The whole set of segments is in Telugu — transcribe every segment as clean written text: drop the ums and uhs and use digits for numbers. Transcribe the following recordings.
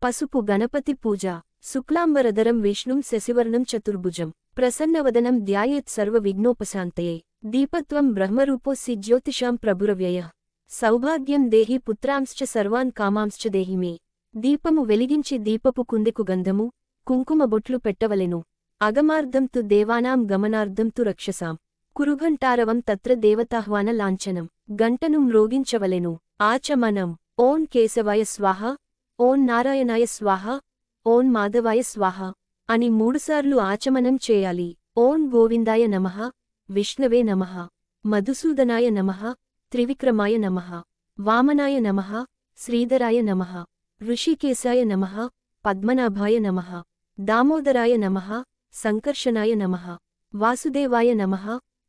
పసుపు గణపతి పూజ. శుక్లాంబరధరం విష్ణుం శశివర్ణం చతుర్భుజం ప్రసన్నవదనం ధ్యాయేత్ సర్వ విఘ్నోపశాంతయే. దీపత్వం బ్రహ్మరూపోऽసి జ్యోతిషాం ప్రభురవ్యయః. సౌభాగ్యం దేహి పుత్రాంశ్చ సర్వాన్ కామాంశ్చ దేహి మే. దీపము వెలిగించి దీపపు కుందెకు గంధము కుంకుమ బొట్లు పెట్టవలెను. అగమార్ధం తు దేవానాం గమనార్ధం తు రక్షసాం. కురుఘంటారవం తత్ర దేవతాహ్వాన లాంఛనం. గంటను మ్రోగించవలెను. ఆచమనం. ఓం కేశవాయ స్వాహ, ఓం నారాయణాయ స్వాహ, ఓం మాధవాయ స్వాహ అని 3 సార్లు ఆచమనం చేయాలి. ఓం గోవిందాయ నమః, విష్ణవే నమః, మధుసూదనాయ నమః, త్రివిక్రమాయ నమః, వామనాయ నమః, శ్రీధరాయ నమః, ఋషికేశాయ నమః, పద్మనాభాయ నమః, దామోదరాయ నమః, సంకర్షణాయ నమః, వాసుదేవాయ నమః,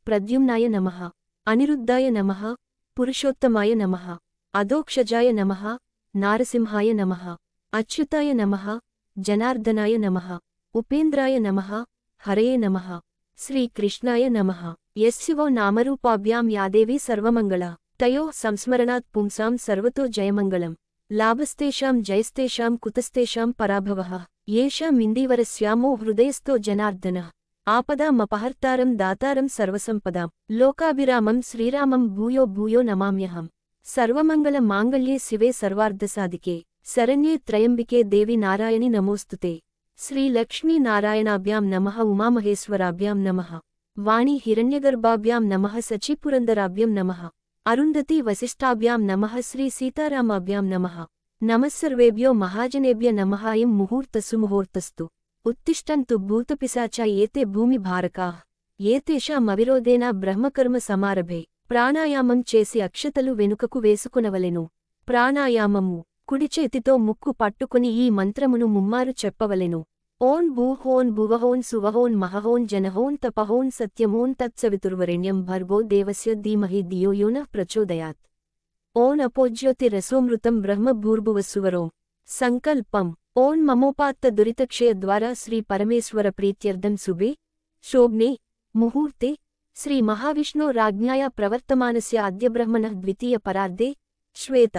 ప్రద్యుమ్నాయ నమః, అనిరుద్ధాయ నమః, పురుషోత్తమాయ నమః, అధోక్షజాయ నమః, నారసింహాయ నమః, అచ్యుతాయ నమః, జనార్దనాయ నమః, ఉపేంద్రాయ నమః, హరయే నమః, శ్రీకృష్ణాయ నమః. యస్యవో నామరూపాభ్యాం యాదేవీ సర్వమంగళా తయోః సంస్మరణాత్ పుంసాం సర్వతో జయమంగళం. లాభస్తేషాం జయస్తేషాం కుతస్తేషాం పరాభవః. యేషామిందీవరస్యామో హృదయస్థో జనార్దనః. ఆపదామపహర్తారం దాతారం సర్వసంపదాం. లోకాభిరామం శ్రీరామం భూయో భూయో నమామ్యహం. సర్వమంగళ మాంగళ్యే శివే సర్వార్ధసాధికే శరణ్యే త్రయంబికే దేవి నారాయణి నమోస్తుతే. శ్రీలక్ష్మీనారాయణాభ్యాం నమః. ఉమామహేశ్వరాభ్యాం నమః. వాణీ హిరణ్యగర్భాభ్యాం నమః. సచీపురందరాభ్యం నమః. అరుంధతీ వశిష్ఠాభ్యాం నమః. శ్రీ సీతారామాభ్యాం నమః. నమస్సర్వేభ్యో మహాజనేభ్య నమః. అయం ముహూర్తస్సు ముహూర్తస్తు. ఉత్తిష్టంతు భూతపిశాచా ఏతే భూమిభారకాః. ఏతేషామవిరోధేన బ్రహ్మకర్మ సమారభే. ప్రాణాయామం చేసి అక్షతలు వెనుకకు వేసుకునవలెను. ప్రాణాయామము. కుడిచేతితో ముక్కు పట్టుకుని ఈ మంత్రమును ముమ్మారు చెప్పవలెను. ఓం భూహోన్ భువహోన్ సువహోన్ మహహోన్ జనహోన్ తపహోన్ సత్యమోన్ తత్సవితుర్వరేణ్యం భర్గో దేవస్య ధీమహి ధియో యో నః ప్రచోదయాత్. ఓం అపోజ్యోతిరసోమృతం బ్రహ్మ భూర్భువస్సువరోం. సంకల్పం. ఓం మమోపాత్త దురితక్షయ ద్వారా శ్రీ పరమేశ్వర ప్రీత్యర్థం శుభే శోభ్నే ముహూర్తే శ్రీ మహావిష్ణో రాజ్ఞాయా ప్రవర్తమానస్య అద్య బ్రహ్మణః ద్వితీయ పరార్ధే శ్వేత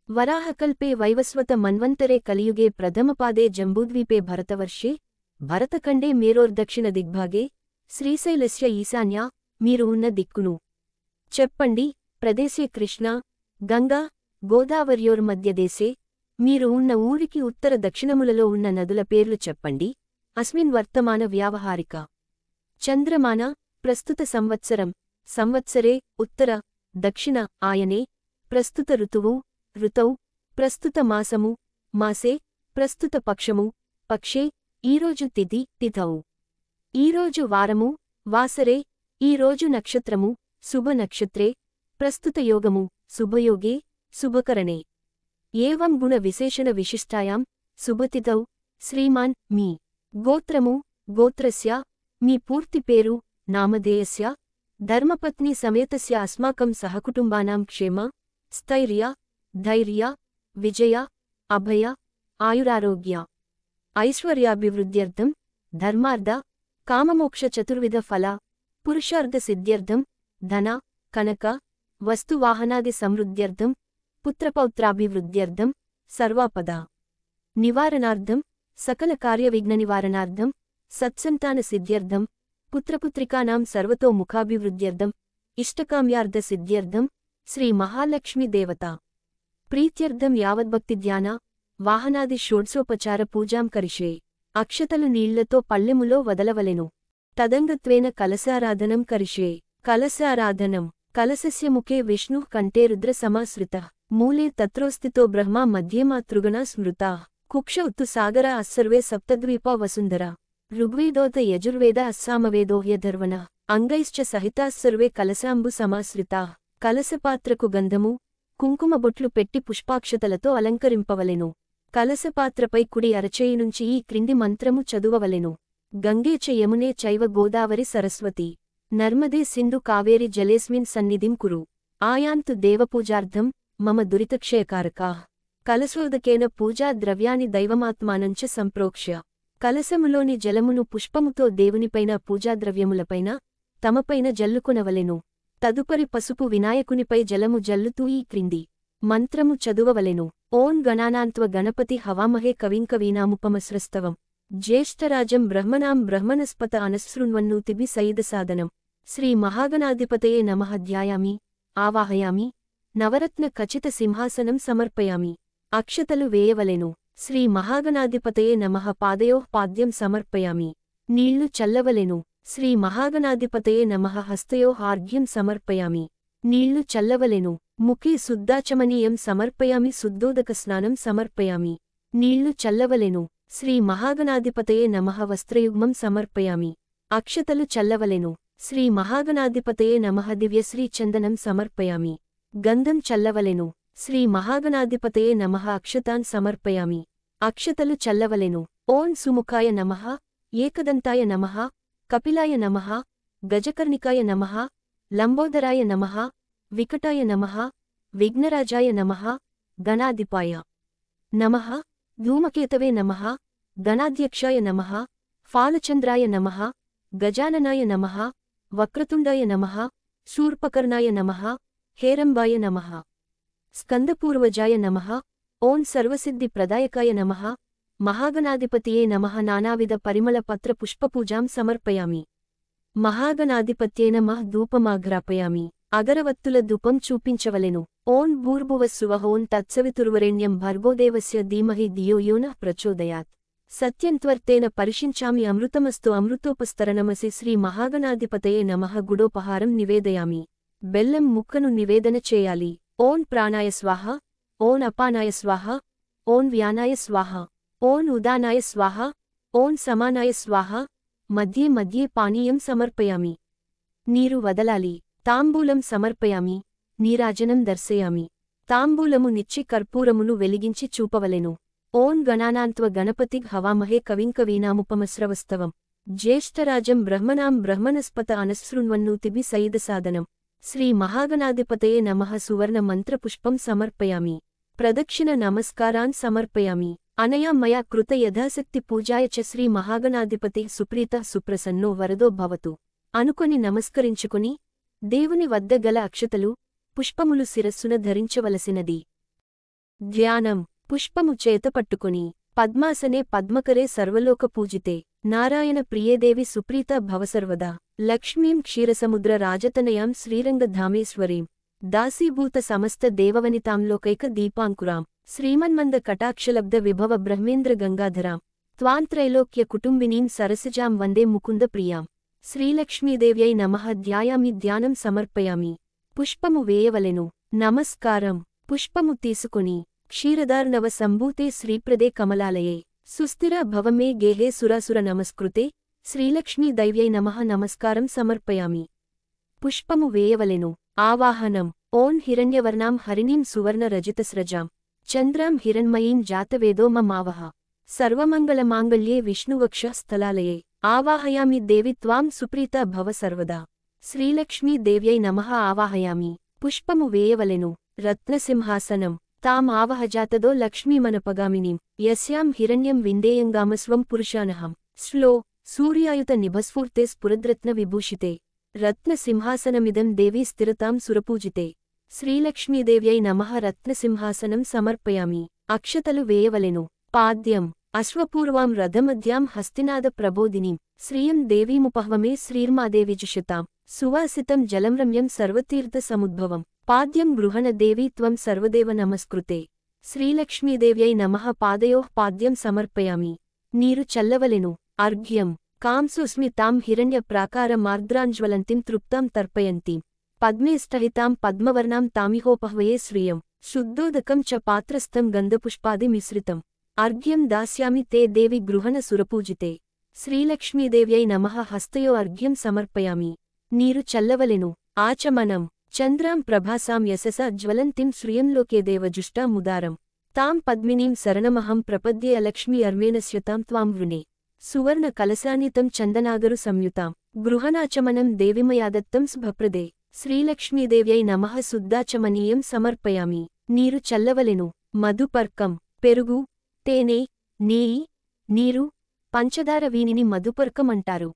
వరాహకల్పే వైవస్వత మన్వంతరే కలియుగే ప్రథమపాదే జంబూద్వీపే భరతవర్షే భరతఖండే మేరోర్దక్షిణ దిగ్భాగే శ్రీశైలస్య ఈశాన్యా మీరు ఉన్న దిక్కును చెప్పండి. ప్రదేశే కృష్ణా గంగా గోదావర్యోర్మధ్యదేశే మీరు ఉన్న ఊరికి ఉత్తర దక్షిణములలో ఉన్న నదుల పేర్లు చెప్పండి. అస్మిన్ వర్తమాన వ్యావహారిక చంద్రమాన ప్రస్తుత సంవత్సరం సంవత్సరే ఉత్తర దక్షిణ ఆయనే ప్రస్తుత ఋతువు ఋతౌ ప్రస్తుత మాసము మాసే ప్రస్తుత పక్షము పక్షే ఈరోజు తిథి తిథౌ ఈరోజు వారము వాసరే ఈరోజు నక్షత్రము శుభ నక్షత్రే ప్రస్తుత యోగము శుభయోగే శుభకరణే. ఏవం గుణ విశేషణ విశిష్టాయాం శుభతిథౌ శ్రీమాన్ మీ గోత్రము గోత్రస్య మీ పూర్తి పేరు నామధేయస్య ధర్మపత్ని సమేతస్య అస్మాకం సహకుటుంబానాం క్షేమ స్థైర్య ధైర్య విజయ అభయ ఆయురారోగ్య ఐశ్వర్యాభివృద్ధ్యర్థం ధర్మార్థ కామమోక్ష చతుర్విధ ఫల పురుషార్థ సిద్ధ్యర్థం ధన కనక వస్తువాహనాది సమృద్ధ్యర్థం పుత్రపౌత్రాభివృద్ధ్యర్థం సర్వాపద నివారణార్థం సకల కార్యవిఘ్న నివారణార్థం సత్సంతాన సిద్ధ్యర్థం పుత్రపుత్రికానాం సర్వతో ముఖాభివృద్ధ్యర్థం ఇష్టకామ్యార్థ సిద్ధ్యర్థం శ్రీ మహాలక్ష్మీ దేవత ప్రీత్యర్థం యావద్భక్తిధ్యాన వాహనాది షోడ్సోపచార పూజాం కరిషే. అక్షతలు నీళ్లతో పళ్ళెములో వదలవలెను. తదంగత్వేన కలశారాధనం కరిషే. కలశారాధనం. కలశస్య ముఖే విష్ణుః కంఠే రుద్ర సమాశ్రితః మూలే తత్రోస్థితో బ్రహ్మా మధ్యే మాతృగణా స్మృతాః. కుక్ష ఉత్తు సాగర అస్సర్వే సప్తద్వీపా వసుంధర. ఋగ్వేదోత యజుర్వేద అస్సామవేదో హ్యధర్వణః అంగైశ్చ సహితాస్సర్వే కలశాంబు సమాశ్రితాః. కలశపాత్రకు గంధము కుంకుమబొట్లు పెట్టి పుష్పాక్షతలతో అలంకరింపవలెను. కలశపాత్రపై కుడి అరచేయి నుంచి ఈ క్రింది మంత్రము చదువవలెను. గంగే చ యమునే చైవ గోదావరి సరస్వతి నర్మదే సింధు కావేరి జలేస్మిన్ సన్నిధిం కురు. ఆయాంతు దేవపూజార్థం మమ దురితక్షయకారకాః. కలశోదకేన పూజా ద్రవ్యాని దైవమాత్మానంచ సంప్రోక్ష్య. కలశములోని జలమును పుష్పముతో దేవునిపైన పూజాద్రవ్యములపైన తమపైన జల్లుకొనవలెను. తదుపరి పసుపు వినాయకునిపై జలము జల్లుతూ ఈ క్రింది మంత్రము చదువవలెను. ఓం గణానాన్త్వ గణపతి హవామహే కవిం కవీనాముపమస్రస్తవం జ్యేష్ఠరాజం బ్రహ్మణాం బ్రహ్మణస్పత అనశృణ్వన్నూతిభి సయిదసాదనం. శ్రీ మహాగణాధిపతయే నమః. ధ్యాయామి, ఆవాహయామి, నవరత్న ఖచిత సింహాసనం సమర్పయామి. అక్షతలు వేయవలెను. శ్రీ మహాగణాధిపతయే నమః. పాదయోః పాద్యం సమర్పయామి. నీళ్లు చల్లవలెను. శ్రీ మహాగణాధిపతయే నమః. హస్తయోః ఆర్ఘ్యం సమర్పయామి. నీళ్లు చల్లవలెను. ముఖే శుద్ధాచమనీయం సమర్పయామి. శుద్ధోదక స్నానం సమర్పయామి. నీళ్లు చల్లవలెను. శ్రీ మహాగణాధిపతయే నమః. వస్త్రయుగ్మం సమర్పయామి. అక్షతలు చల్లవలెను. శ్రీ మహాగణాధిపతయే నమః. దివ్యశ్రీ చందనం సమర్పయామి. గంధం చల్లవలెను. శ్రీ మహాగణాధిపతయే నమః. అక్షతాన్ సమర్పయామి. అక్షతలు చల్లవలెను. ఓం సుముఖాయ నమః, ఏకదంతాయ నమః, కపిలాయ నమః, గజకర్ణికాయ నమః, లంబోదరాయ నమః, వికటాయ నమః, విఘ్నరాజాయ నమః, గణాధిపాయ నమః, ధూమకేతవే నమః, గణాధ్యక్షాయ నమః, ఫాలచంద్రాయ నమః, గజాననాయ నమః, వక్రతుండాయ నమః, శూర్పకర్ణాయ నమః, హేరంబాయ నమః, స్కందపూర్వజాయ నమః. ఓం సర్వసిద్ధిప్రదాయకాయ నమః, మహాగణాధిపతియే నమః. నానావిధ పరిమళ పత్ర పుష్పపూజాం సమర్పయామి. మహాగణాధిపత్యే నమః. ధూపమాఘ్రాపయామి. అగరవత్తుల ధూపం చూపించవలెను. ఓం భూర్భువస్సువః ఓం తత్సవితుర్వరేణ్యం భర్గోదేవస్య ధీమహి ధియో యో నః ప్రచోదయాత్. సత్యంత్వర్తేన పరిషించామి. అమృతమస్తు అమృతోపస్తరణమసి. శ్రీ మహాగణాధిపతయే నమః. గుడోపహారం నివేదయామి. బెల్లం ముక్కను నివేదన చేయాలి. ఓం ప్రాణాయ స్వాహ, ఓం అపానాయ స్వాహ, ఓం వ్యానాయ స్వాహ, ఓం ఉదానాయ స్వాహ, ఓం సమానాయ స్వాహ. మధ్యే మధ్యే పానీయం సమర్పయామి. నీరు వదలాలి. తాంబూలం సమర్పయామి. నీరాజనం దర్శయామి. తాంబూలము నిచ్చి కర్పూరమును వెలిగించి చూపవలెను. ఓం గణానాన్త్వ గణపతిగ్ హవామహే కవిం కవీనాముపమస్రవస్తవం జ్యేష్ఠరాజం బ్రహ్మణాం బ్రహ్మణస్పత అనశృణ్వన్నూతిభి సయిదసాదనం. శ్రీ మహాగణాధిపతయే నమః. సువర్ణ మంత్రపుష్పం సమర్పయామి. ప్రదక్షిణ నమస్కారాన్ సమర్పయామి. అనయా మయా కృత యథాశక్తి పూజాయ చ. శ్రీ మహాగణాధిపతి సుప్రీత సుప్రసన్నో వరదో భవతు అనుకొని నమస్కరించుకుని దేవుని వద్ద గల అక్షతలు, పుష్పములు శిరస్సున ధరించవలసినది. ధ్యానం. పుష్పము చేతపట్టుకుని పద్మాసనే పద్మకరే సర్వలోక పూజితే నారాయణ ప్రియేదేవి సుప్రీత భవసర్వదా. లక్ష్మీం క్షీరసముద్ర రాజతనయాం శ్రీరంగధామేశ్వరీం దాసీభూత సమస్త దేవవనితాం లోకైక దీపాంకురాం శ్రీమన్మంద కటాక్షలబ్ధ విభవ బ్రహ్మేంద్ర గంగాధరాం త్వాంత్రైలోక్య కుటుంబినీం సరసిజాం వందే ముకుంద ప్రియాం. శ్రీలక్ష్మీదేవ్యై నమః. ధ్యాయామి. ధ్యానం సమర్పయామి. పుష్పము వేయవలెను. నమస్కారం. పుష్పము తీసుకుని క్షీరదార్ణవ సంభూతే శ్రీప్రదే కమలాలయే సుస్థిర భవమే గేహే సురాసుర నమస్కృతే శ్రీలక్ష్మీ దైవ్యై నమః. నమస్కారం సమర్పయామి. పుష్పము వేయవలెను. ఆవాహనం. ఓం హిరణ్యవర్ణాం హరిణీం సువర్ణ రజితస్రజాం చంద్రాం హిరణ్మయీం జాతవేదో మమావహ సర్వమంగళమాంగళ్యే విష్ణువక్ష స్థలాలయే ఆవాహయామి. దేవి త్వాం సుప్రీత భవ సర్వదా. శ్రీలక్ష్మీ దేవ్యై నమః. ఆవాహయామి. పుష్పము వేయవలెను. రత్నసింహాసనం. తాం ఆవహజాతదో లక్ష్మీమనపగామినీం యస్యాం హిరణ్యం విందేయంగామస్వం పురుషానహం శ్లో సూర్యాయుత నిభస్ఫూర్తే స్ఫురద్రత్న విభూషితే రత్నసింహాసనమిదం దేవీ స్థిరతాం సురపూజితే. శ్రీలక్ష్మీదేవ్యై నమః. రత్నసింహాసనం సమర్పయామి. అక్షతలు వేయవలెను. పాద్యం. అశ్వపూర్వాం రథమధ్యాం హస్తినాద ప్రబోధినీం శ్రియం దేవీముపహ్వమే శ్రీర్మాదేవిజుషతాం సువాసితం జలం రమ్యం సర్వతీర్థ సముద్భవం పాద్యం గృహణ దేవీ త్వం సర్వదేవ నమస్కృతే. శ్రీలక్ష్మీదేవ్యై నమః. పాదయోః పాద్యం సమర్పయామి. నీరు చల్లవలెను. అర్ఘ్యం. కాంసుస్మి తాం హిరణ్య ప్రాకారమార్ద్రాంజ్వలంతిం తృప్తాం తర్పయంతీం పద్మేష్టహితాం పద్మవర్ణాం తామిహోపహ్వయే శ్రియం శుద్ధోదకం చ పాత్రస్థం గంధపుష్పాది మిశ్రితం అర్ఘ్యం దాస్యామి తే దేవి గృహణ సురపూజితే. శ్రీలక్ష్మీదేవ్యై నమః. హస్తయో అర్ఘ్యం సమర్పయామి. నీరు చల్లవలెను. ఆచమనం. చంద్రాం ప్రభాసాం యశసా జ్వలంతిం శ్రియంలోకే దేవజుష్టాముదారం తాం పద్మినీం శరణమహం ప్రపద్యే అలక్ష్మీ అర్మేణస్యతాం త్వాం వృణే సువర్ణ కలశానితం చందనాగరు సంయుతాం గృహణాచమనం దేవిమయాదత్తం శుభప్రదే. శ్రీలక్ష్మీదేవ్యై నమః. శుద్ధాచమనీయం సమర్పయామి. నీరు చల్లవలెను. మధుపర్కం. పెరుగు, తేనె, నెయ్యి, నీరు, పంచదార వీనిని మధుపర్కం అంటారు.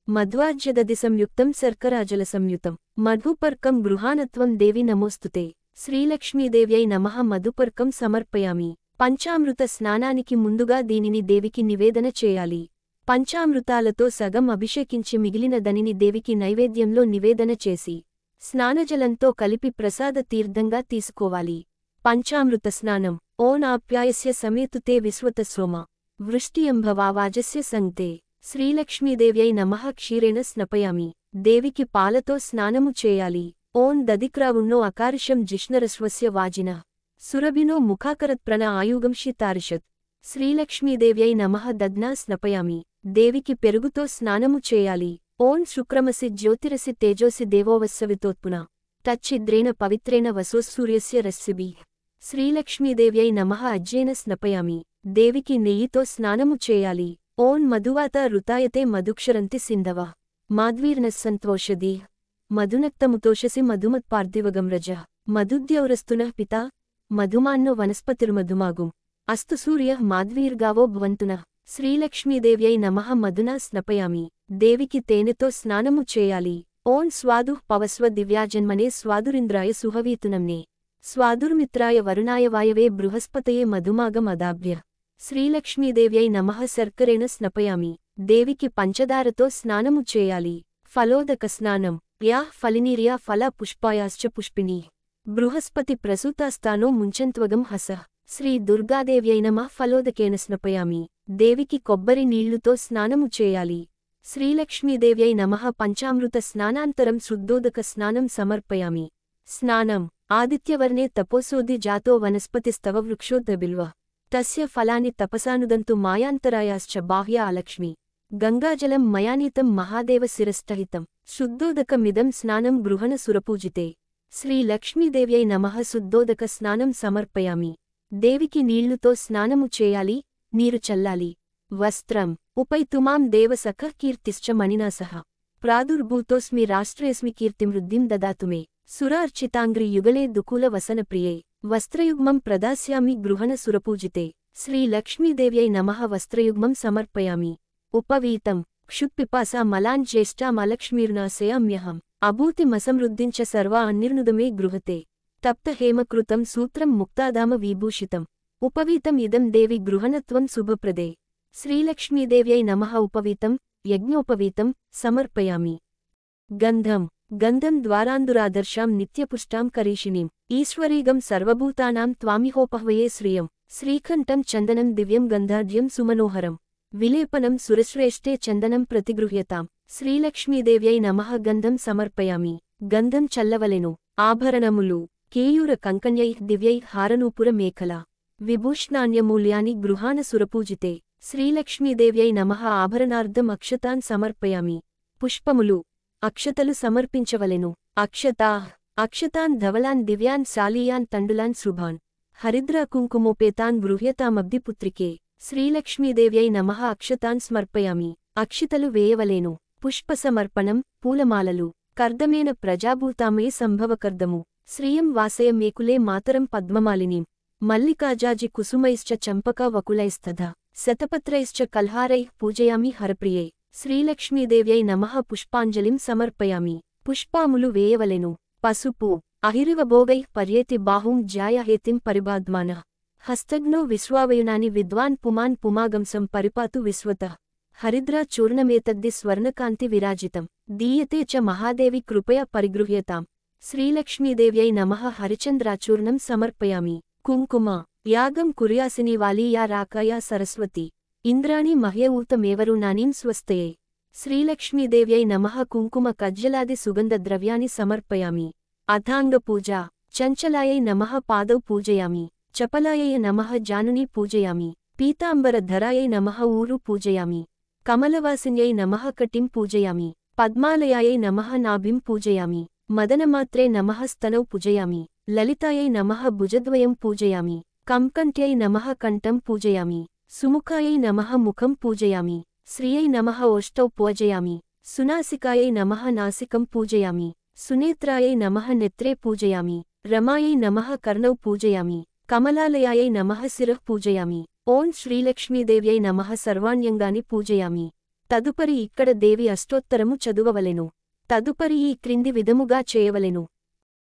మధ్వాజ్యదధి సంయుక్తం శర్కరాజల సంయుతం మధుపర్కం గృహాణత్వం దేవి నమోస్తుతే. శ్రీలక్ష్మీదేవ్యై నమః మధుపర్కం సమర్పయామి. పంచామృత స్నానానికి ముందుగా దీనిని దేవికి నివేదన చేయాలి. పంచామృతాలతో సగం అభిషేకించి మిగిలిన దనిని దేవికి నైవేద్యంలో నివేదన చేసి స్నానజలంతో కలిపి ప్రసాద తీర్థంగా తీసుకోవాలి. పంచామృత స్నానం. ఓం ఆప్యాయస్య సమేతుతే విశ్వత సోమ వృష్టియంభవా వాజస్య సంతే. శ్రీలక్ష్మీదేవ్యై నమః క్షీరేణ స్నపయామి. దేవికి పాలతో స్నానము చేయాలి. ఓం దధిక్రావుణ్ణో అకారిషం జిష్ణరస్వస్య వాజినః సురభినో ముఖాకరత్ప్రణ ఆయుగంషి తారిషత్. శ్రీలక్ష్మీదేవ్యై నమః దధ్నా స్నపయామి. దేవికి పెరుగుతో స్నానము చేయాలి. ఓం శుక్రమసి జ్యోతిరసి తేజోసి దేవోవస్సవితోత్పున తచ్చిద్రేణ పవిత్రేణ వసోసూర్యస్య రశ్మిభిః. శ్రీలక్ష్మీదేవ్యై నమః అజ్జేన స్నపయామి. దేవికి నెయ్యితో స్నానము చేయాలి. ఓం మధువాత ఋతాయతే మధుక్షరంతి సింధవః మాధ్వీర్నస్సంత్వోషధీః మధునక్తముతోషసి మధుమత్పార్థివగం రజః మధుద్యౌరస్తునః పితా మధుమాన్నో వనస్పతిర్మధుమాగుం అస్తు సూర్యః మాధ్వీర్గావో భవంతునః. శ్రీలక్ష్మీదేవ్యై నమః మధునా స్నపయామి. దేవికి తేనెతో స్నానము చేయాలి. ఓం స్వాదుః పవస్వ దివ్యాజన్మనే స్వాదురింద్రాయ సుహవీతునమ్నే స్వాదుర్మిత్రాయ వరుణాయ వాయవే బృహస్పతయే మధుమాగం అదాభ్యః. శ్రీలక్ష్మీదేవ్యై నమః శర్కరేణ స్నపయామి. దేవికి పంచదారతో స్నానము చేయాలి. ఫలోదక స్నానం. యాః ఫలినీర్యా ఫల పుష్పాయాశ్చ పుష్పిణీః బృహస్పతి ప్రసూతాస్తానో ముంచంత్వగం హసః. శ్రీ దుర్గాదేవ్యై నమః ఫలోదకేన స్నపయామి. దేవికి కొబ్బరి నీళ్లుతో స్నానము చేయాలి. శ్రీలక్ష్మీదేవ్యై నమః పంచామృత స్నానాంతరం శుద్ధోదక స్నానం సమర్పయామి. స్నానం. ఆదిత్యవర్ణే తపోసోది జాతో వనస్పతిస్తవ వృక్షోద్దబిల్వః తస్య ఫలాని తపసానుదంతు మాయాంతరాయాశ్చ బాహ్య అలక్ష్మి. గంగాజలం మయానీతం మహాదేవ శిరస్థహితం. శుద్ధోదకమిదం స్నానం గృహణ సురపూజితే. శ్రీలక్ష్మీదేవ్యై నమః శుద్ధోదక స్నానం సమర్పయామి. దేవికి నీళ్లుతో స్నానము చేయాలి. నీరు చల్లాలి. వస్త్రం. ఉపైతుమాం దేవ సఖః కీర్తిశ్చ మణినా సహ ప్రాదుర్భూతోస్మి రాష్ట్రేస్మి కీర్తిమృద్ధిం దదాతు మే. సురార్చితాంగ్రి యుగళే దుకూల వసనప్రియే వస్త్రయుగ్మం ప్రదాస్యామి గృహణ సురపూజితే. శ్రీలక్ష్మీదేవ్యై నమః వస్త్రయుగ్మం సమర్పయామి. ఉపవీతం. క్షుత్పిపాసా మలాञ्ज्येष्टामलक्ष्मीर्नाशयाम्यहम् అభూతిమసమృద్ధించ సర్వా అన్నిర్నుదమే గృహతే. తప్తహేమకృతం సూత్రం ముక్తాదామ విభూషితం. ఉపవీతం ఇదం దేవి గృహణత్వం శుభప్రదే. శ్రీలక్ష్మీదేవ్యై నమః ఉపవీతం యజ్ఞోపవీతం సమర్పయామి. గంధం. గంధం ద్వారాందురాదర్శాం నిత్యపుష్టాం కరీషిణీం ఈశ్వరీగం సర్వభూతానాం త్వామిహోపహ్వయే శ్రియం. శ్రీకంఠం చందనం దివ్యం గంధాఢ్యం సుమనోహరం విలేపనం సురశ్రేష్ఠే చందనం ప్రతిగృహ్యతాం. శ్రీలక్ష్మీదేవ్యై నమః గంధం సమర్పయామి. గంధం చల్లవలెను. ఆభరణములు. కేయూర కంకణ్యైః దివ్యైః హారనూపుర మేఖలా విభూష్ణాన్యమూల్యాని గృహాణ సురపూజితే. శ్రీలక్ష్మీదేవ్యై నమః ఆభరణార్థం అక్షతాన్ సమర్పయామి. పుష్పములు. అక్షతలు సమర్పించవలెను. అక్షతాః. అక్షతాన్ ధవలాన్ దివ్యాన్ శాలీయాన్ తండులాన్ శుభాన్ హరిద్రా కుంకుమోపేతాన్ గృహ్యతామబ్ధిపుత్రికే. శ్రీలక్ష్మీదేవ్యై నమః అక్షతాన్ సమర్పయామి. అక్షితలు వేయవలేను. పుష్పసమర్పణం. పూలమాలలు. కర్దమేన ప్రజాభూతామే సంభవకర్దము శ్రియం వాసయమేకులే మాతరం పద్మమాలినీం మల్లికాజాజి కుసుమైశ్చ చంపకా వకులైస్తథా శతపత్రైశ్చ కల్హారైః పూజయామి హరప్రియే. శ్రీలక్ష్మీదేవ్యై నమః పుష్పాంజలిం సమర్పయామి. పుష్పాములు వేయవలెను. పసుపు. అహిరివభోగైః పర్యేతి బాహుం జ్యాయహేతిం పరిబాధ్మానః హస్తగ్నో విశ్వావయునాని విద్వాన్ పుమాన్ పుమాగంసం పరిపాతు విశ్వతః. హరిద్రా చూర్ణమేతద్ది స్వర్ణకాంతి విరాజితం దీయతే చ మహాదేవి కృపయా పరిగృహ్యతాం. శ్రీలక్ష్మీదేవ్యై నమః హరిచంద్రాచూర్ణం సమర్పయామి. కుంకుమ. యాగం కుర్యాసిని వాలి యా రాకాయా సరస్వతి ఇంద్రాణి మహ్యఊతమేవరుణానీం స్వస్తయే. శ్రీలక్ష్మీదేవ్యై నమః కుంకుమ కజ్జలాది సుగంధ ద్రవ్యాని సమర్పయామి. అథాంగపూజ. చంచలాయై నమః పాదౌ పూజయామి. చపలాయై నమః జానుని పూజయామి. పీతాంబరధరాయై నమః ఊరు పూజయామి. కమలవాసిన్యై నమః కటిం పూజయామి. పద్మాలయాయై నమః నాభిం పూజయామి. మదనమాత్రే నమః స్తనౌ పూజయామి. లలితాయై నమః భుజద్వయం పూజయామి. కంకంఠ్యై నమః కంఠం పూజయామి. సుముఖాయై నమః ముఖం పూజయామి. శ్రియై నమః ఓష్టౌ పూజయామి. సునాసికాయై నమః నాసికం పూజయామి. సునేత్రాయై నమః నేత్రే పూజయామి. రమాయై నమః కర్ణౌ పూజయామి. కమలాలయాయై నమః శిరః పూజయామి. ఓం శ్రీలక్ష్మీదేవ్యై నమః సర్వాణ్యంగాని పూజయామి. తదుపరి ఇక్కడ దేవి అష్టోత్తరము చదువవలెను. తదుపరి ఈ క్రింది విధముగా చేయవలెను.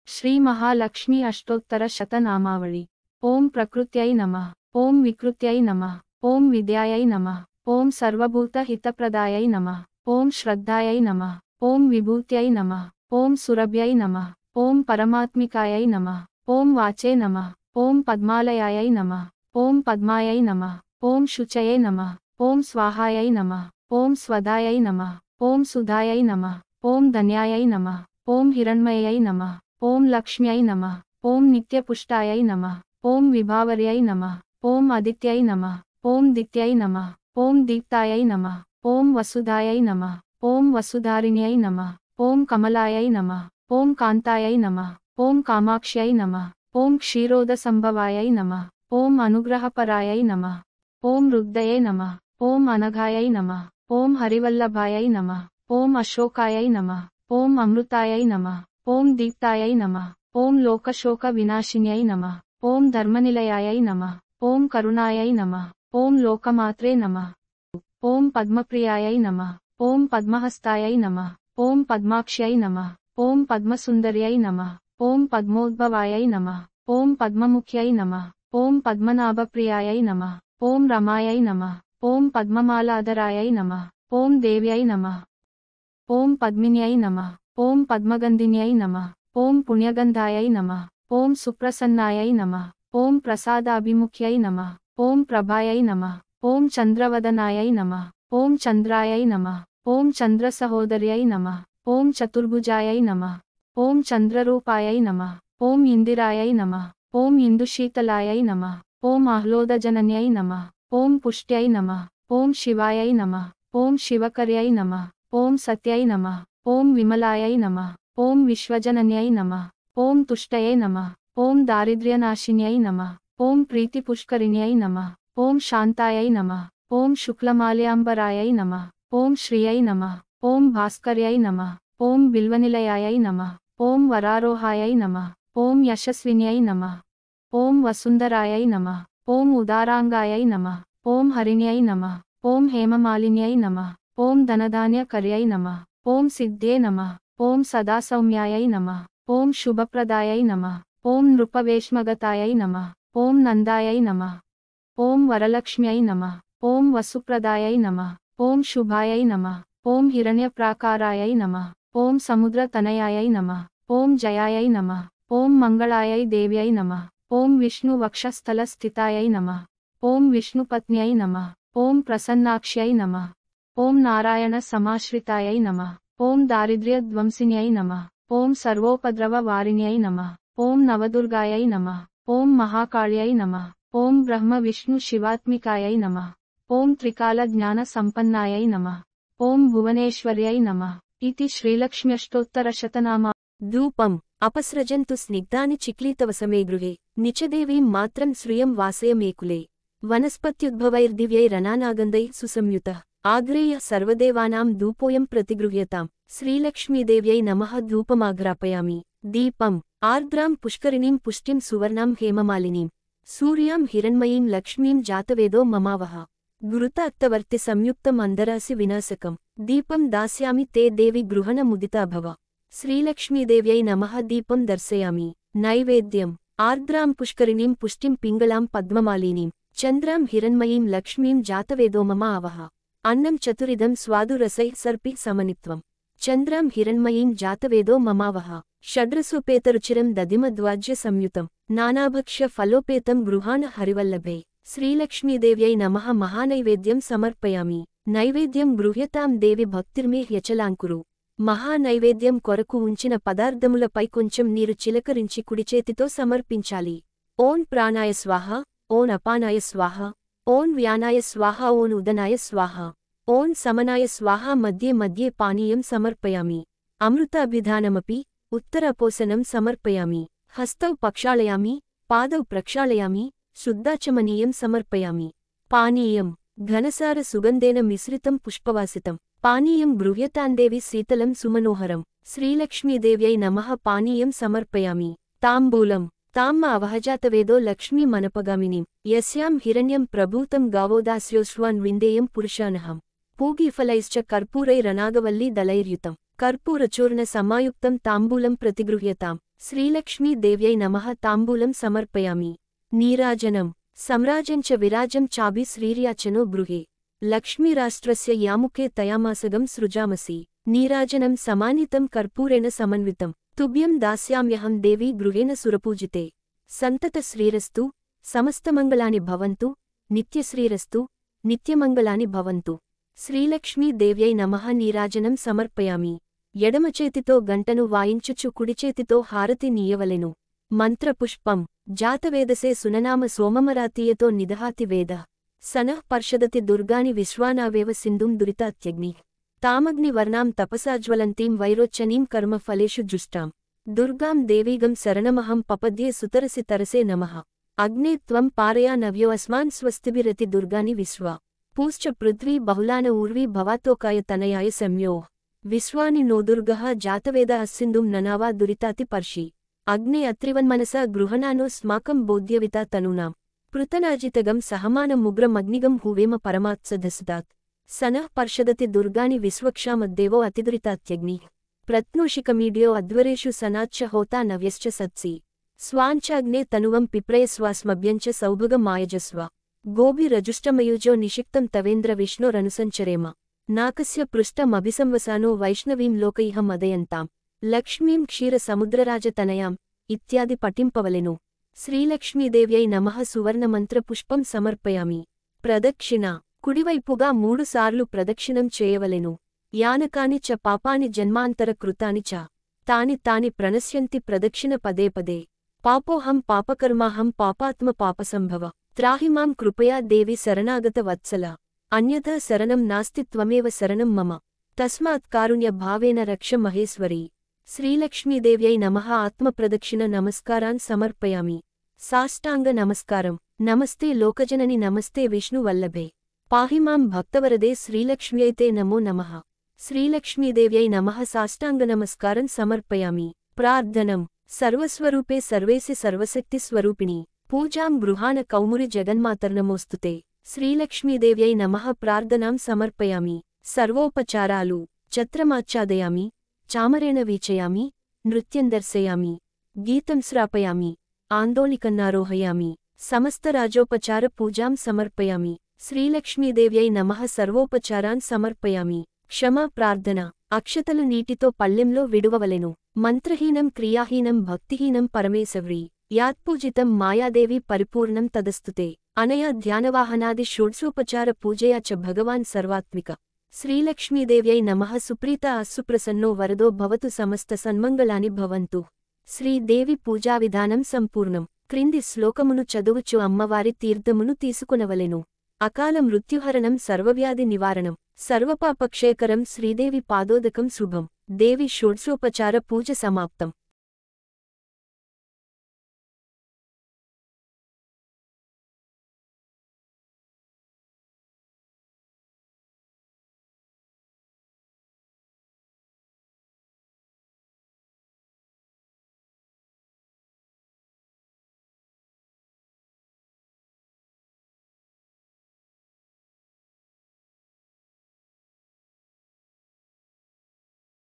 శ్రీ మహాలక్ష్మి అష్టోత్తర శతనామావళి. ఓం ప్రకృత్యై నమః. ఓం వికృత్యై నమః. ఓం విద్యాయై నమః. ఓం సర్వభూత హితప్రదాయై నమః. ఓం శ్రద్ధాయై నమః. ఓం విభూత్యై నమః. ఓం సురభ్యై నమః. ఓం పరమాత్మికాయై నమః. ఓం వాచే నమః. ఓం పద్మాలయాయై నమః. ఓం పద్మాయై నమః. ఓం శుచయే నమః. ఓం స్వాహాయై నమః. ఓం స్వదాయై నమః. ఓం సుధాయై నమః. ఓం ధన్యాయై నమః. ఓం హిరణ్మయై నమః. ఓం లక్ష్మ్యై నమః. ఓం నిత్యపుష్టాయై నమః. ఓం విభావర్యై నమః. ఓం ఆదిత్యై నమః. ఓం దిత్యై నమః. ఓం దీప్తాయై నమః. ఓం వసుధాయై నమః. ఓం వసుధారిణ్యై నమః. ఓం కమలాయై నమః. ఓం కాంతాయై నమః. ఓం కామాక్ష్యై నమః. ఓం క్షీరోద సంభవాయై నమః. ఓం అనుగ్రహపరాయై నమః. ఓం రుద్రయే నమః. ఓం అనఘాయై నమః. ఓం హరివల్లభాయై నమః. ఓం అశోకాయై నమః. ఓం అమృతాయై నమః. ఓం దీప్తాయై నమః. ఓం లోకశోక వినాశిన్యై నమః. ఓం ధర్మనిలయాయై నమః. ఓం కరుణాయై నమః. ఓం లోకమాత్రే నమః. ఓం పద్మప్రియాయై నమః. ఓం పద్మహస్తాయై నమః. ఓం పద్మాక్ష్యై నమః. ఓం పద్మసుందర్యై నమః. ఓం పద్మోద్భవాయై నమః. ఓం పద్మముఖ్యై నమః. ఓం పద్మనాభప్రియాయై నమః. ఓం రమాయై నమః. ఓం పద్మమాలాధరాయై నమః. ఓం దేవ్యై నమః. ఓం పద్మిన్యై నమః. ఓం పద్మగంధిన్యై నమః. ఓం పుణ్యగంధాయై నమః. ఓం సుప్రసన్నాయై నమః. ఓం ప్రసాదాభిముఖ్యై నమః. ఓం ప్రభాయై నమః. ఓం చంద్రవదనాయై నమః. ఓం చంద్రాయై నమః. ఓం చంద్రసహోదర్యై నమః. ఓం చతుర్భుజాయై నమః. ఓం చంద్రరూపాయై నమః. ఓం ఇందిరాయై నమః. ఓం ఇందుశీతలాయై నమః. ఓం ఆహ్లాదజనన్యై నమః. ఓం పుష్ట్యై నమః. ఓం శివాయై నమః. ఓం శివకర్యై నమః. ఓం సత్యై నమః. ఓం విమలాయై నమః. ఓం విశ్వజనన్యై నమః. ఓం తుష్టయే నమః. ఓం దారిద్ర్యనాశిన్యై నమః. ఓం ప్రీతిపుష్కరిణ్యై నమః. ఓం శాంతాయై నమః. ఓం శుక్లమాల్యాంబరాయై నమః. ఓం శ్రియై నమః. ఓం భాస్కర్యై నమః. ఓం బిల్వనిలయాయై నమః. ఓం వరారోహాయై నమః. ఓం యశస్విన్యై నమః. ఓం వసుందరాయై నమః. ఓం ఉదారాంగాయై నమః. ఓం హరిణ్యై నమః. ఓం హేమమాలిన్యై నమః. ఓం ధనధాన్యకర్యై నమః. ఓం సిద్ధ్యే నమః. ఓం సదాసౌమ్యాయై నమః. ఓం శుభప్రదాయై నమః. ఓం నృపవేష్మగతాయై నమః. ఓం నందాయై నమః. ఓం వరలక్ష్మ్యై నమః. ఓం వసుప్రదాయై నమః. ఓం శుభాయై నమః. ఓం హిరణ్యప్రాకారాయై నమః. ఓం సముద్రతనయాయై నమః. ఓం జయాయై నమః. ఓం మంగళాయై దేవ్యై నమః. ఓం విష్ణు వక్షస్థలస్థితాయై నమః. ఓం విష్ణుపత్న్యై నమః. ఓం ప్రసన్నాక్ష్యై నమః. ఓం నారాయణ సమాశ్రితాయై నమః. ఓం దారిద్ర్యధ్వంసిన్యై నమః. ఓం సర్వోపద్రవ వారిణ్యై నమః. ఓం నవదుర్గాయై నమః. ఓం మహాకాళ్యై నమః. ఓం బ్రహ్మ విష్ణు శివాత్మికాయై నమః. ఓం త్రికాల జ్ఞాన సంపన్నాయై నమః. ఓం భువనేశ్వర్యై నమః. ఇతి శ్రీలక్ష్మ్యష్టోత్తరశతనామా. ధూపం అపసృజంతు స్నిగ్ధాని చిక్లీతవసమే గృహే నిచదేవీం మాత్రం శ్రియం వాసయమేకులే వనస్పత్యుద్భవైర్దివ్యైరనానాగంధై సుసంయుతః ఆగ్రేయ సర్వదేవానాం ధూపోయం ప్రతిగృహ్యతాం. శ్రీలక్ష్మీదేవ్యై నమః. ధూపమాఘ్రాపయామి. దీపం ఆర్ద్రాం పుష్కరిణీం పుష్టిం సువర్ణాం హేమమాలినీం సూర్యాం హిరణ్మయీం లక్ష్మీం జాతవేదో మమావహ. గురుతాత్తవర్తి సంయుక్తం అందరాసి వినాశకం. దీపం దాస్యామి తే దేవి గృహణ ముదితా భవ. శ్రీలక్ష్మీదేవ్యై నమః. దీపం దర్శయామి. నైవేద్యం ఆర్ద్రాం పుష్కరిణీం పుష్టిం పింగళాం పద్మమాలినీం చంద్రాం హిరణ్మయీం లక్ష్మీం జాతవేదో మమ ఆవహ. అన్నం చతురిదం స్వాదురసై సర్పి సమనిత్వం చంద్రాం హిరణ్మయీం జాతవేదో మమావహ. షడ్రసోపేతరుచిరం దధిమద్వాజ్య సంయుతం నానాభక్ష్య ఫలోపేతం గృహాణ హరివల్లభే. శ్రీలక్ష్మీదేవ్యై నమః. మహానైవేద్యం సమర్పయామి. నైవేద్యం గృహ్యతాం దేవి భక్తిర్మే హ్యచలాంకురు. మహానైవేద్యం కొరకు ఉంచిన పదార్థములపై కొంచెం నీరు చిలకరించి కుడిచేతితో సమర్పించాలి. ఓం ప్రాణాయ స్వాహ. ఓం అపానాయ స్వాహ. ఓం వ్యానాయ స్వాహ. ఓం ఉదనాయ స్వాహ. ఓం సమనాయ స్వాహ. మధ్యే మధ్యే పానీయం సమర్పయామి. అమృతాభిధానమపి ఉత్తరపోసనం సమర్పయామి. హస్తౌ పక్షాళయామి. పాదౌ ప్రక్షాళయామి. శుద్ధాచమనీయం సమర్పయామి. పానీయం ఘనసార సుగంధేన మిశ్రితం పుష్పవాసితం. పానీయం గృహ్యతాందేవి శీతలం సుమనోహరం. శ్రీలక్ష్మీదేవ్యై నమః. పానీయం సమర్పయామి. తాంబూలం తామ్మ అవహజాతవేదో లక్ష్మీ మనపగామినీం యస్యాం హిరణ్యం ప్రభూతం గావోదాస్యోశ్వాన్ విందేయం పురుషానహం. పూగీఫలైశ్చ కర్పూరైరనాగవల్లీ దళైర్యుతం కర్పూరచూర్ణ సమాయుక్తం తాంబూలం ప్రతిగృహ్యతాం. శ్రీలక్ష్మీదేవ్యై నమః తాంబూలం సమర్పయామి. నీరాజనం సమ్రాజంచ విరాజం చాభి శ్రీర్యాచనో గృహే లక్ష్మీరాష్ట్రస్య యాముఖే తయామాసగం సృజామసి. నీరాజనం సమానితం కర్పూరేణ సమన్వితం తుభ్యం దాస్యామ్యహం దేవీ గృహేణ సురపూజితే. సంతత శ్రీరస్తు సమస్తమంగళాని భవంతు నిత్యశ్రీరస్తు నిత్యమంగళాని భవంతు. శ్రీలక్ష్మీదేవ్యై నమః నీరాజనం సమర్పయామి. ఎడమచేతితో గంటను వాయించుచు కుడిచేతితో హారతి నీయవలెను. మంత్రపుష్పం జాతవేదసే సుననామ సోమమరాతీయతో నిదహాతి వేద సనః పర్షదతి దుర్గాని విశ్వానావేవ సింధుం దురితాత్యగ్ని తామగ్నివర్ణాం తపసాజ్వలంతీం వైరోచ్చనీం కర్మఫలేషు జుష్టాం. దుర్గాం దేవీగం శరణమహం పపద్యే సుతరసి తరసే నమః. అగ్నే త్వం పారయా నవ్యో అస్మాన్ స్వస్తిభిరతి దుర్గాని విశ్వా పూశ్చ పృథ్వీ బహుళాన ఊర్వీ భవాతోకాయ తనయాయ సంయో విశ్వాని నోదుర్గః జాతవేద అస్సింధుం ననావా దురితాతి పర్షి. అగ్నే అత్రివన్మనసా గృహణానో స్మాకం బోధ్యవితా తనూనాం పృతనాజితగం సహమానముగ్రమగ్నిగం హువేమ పరమాత్సధసుతాత్. సనః పర్షదతి దుర్గాని విశ్వక్షామద్దేవో అతిదురితాత్యగ్ని ప్రత్నూషికమీడ్యో అధ్వరేషు సనాచ్చ హోతా నవ్యశ్చ సత్సి. స్వాంచాగ్నే తనువం పిప్రయస్వాస్మభ్యంచ సౌభగమాయజస్వ. గోభిరజుష్టమయుజో నిషిక్తం తవేంద్ర విష్ణోరనుసంచరేమ. నాకస్య పృష్టమభిసంవసానో వైష్ణవీం లోకైహ మదయంతాం. లక్ష్మీం క్షీరసముద్రరాజతనయాం ఇత్యాది పఠింపవలెను. శ్రీలక్ష్మీదేవ్యై నమః సువర్ణమంత్రపుష్పం సమర్పయామి. ప్రదక్షిణ కుడివైపుగా 3 సార్లు ప్రదక్షిణం చేయవలెను. యానకాని చ పాపాని జన్మాంతర కృతాని చ తాని తాని ప్రణశ్యంతి ప్రదక్షిణ పదే పదే. పాపోహం పాపకర్మాహం పాపాత్మ పాపసంభవ త్రాహిమాం కృపయా దేవి శరణాగత వత్సల. అన్యథా శరణం నాస్తి త్వమేవ శరణం మమ తస్మాత్ కారుణ్య భావేన రక్ష మహేశ్వరీ. శ్రీలక్ష్మీదేవ్యై నమః ఆత్మప్రదక్షిణ నమస్కారాన్ సమర్పయామి. సాష్టాంగ నమస్కారం. నమస్తే లోకజనని నమస్తే విష్ణువల్లభే పాహిమాం భక్తవరదే శ్రీలక్ష్మ్యైతే నమో నమః. శ్రీలక్ష్మీదేవ్యై నమః సాష్టాంగ నమస్కారం సమర్పయామి. ప్రార్థనం సర్వస్వరూపే సర్వేసి సర్వశక్తి స్వరూపిణి పూజాం గృహాన కౌమురి జగన్మాతర్నమోస్తుతే. శ్రీలక్ష్మీదేవ్యై నమః ప్రార్థనాం సమర్పయామి. సర్వోపచారాలు ఛత్రమాచ్ఛాదయామి చామరేణ వీచయామి నృత్యం దర్శయామి గీతం శ్రాపయామి ఆందోళికన్నారోహయామి. సమస్తరాజోపచార పూజాం సమర్పయామి. శ్రీలక్ష్మీదేవ్యై నమః సర్వోపచారాన్ సమర్పయామి. క్షమా ప్రార్థన అక్షతలు నీటితో పళ్ళెంలో విడువవలెను. మంత్రహీనం క్రియాహీనం భక్తిహీనం పరమేశవ్రీ యాత్పూజితం మాయాదేవి పరిపూర్ణం తదస్తుతే. అనయా ధ్యానవాహనాది షోడ్శోపచార పూజయా చ భగవాన్ సర్వాత్మిక. శ్రీలక్ష్మీదేవ్యై నమః సుప్రీత అస్సుప్రసన్నో వరదో భవతు సమస్త సన్మంగళాని భవంతు. శ్రీదేవి పూజావిధానం సంపూర్ణం. క్రింది శ్లోకమును చదువుచు అమ్మవారి తీర్థమును తీసుకునవలెను. అకాల మృత్యుహరణం సర్వవ్యాధి నివారణం సర్వపాపక్షేకరం శ్రీదేవి పాదోదకం శుభం. దేవి షోడ్శోపచార పూజ సమాప్తం.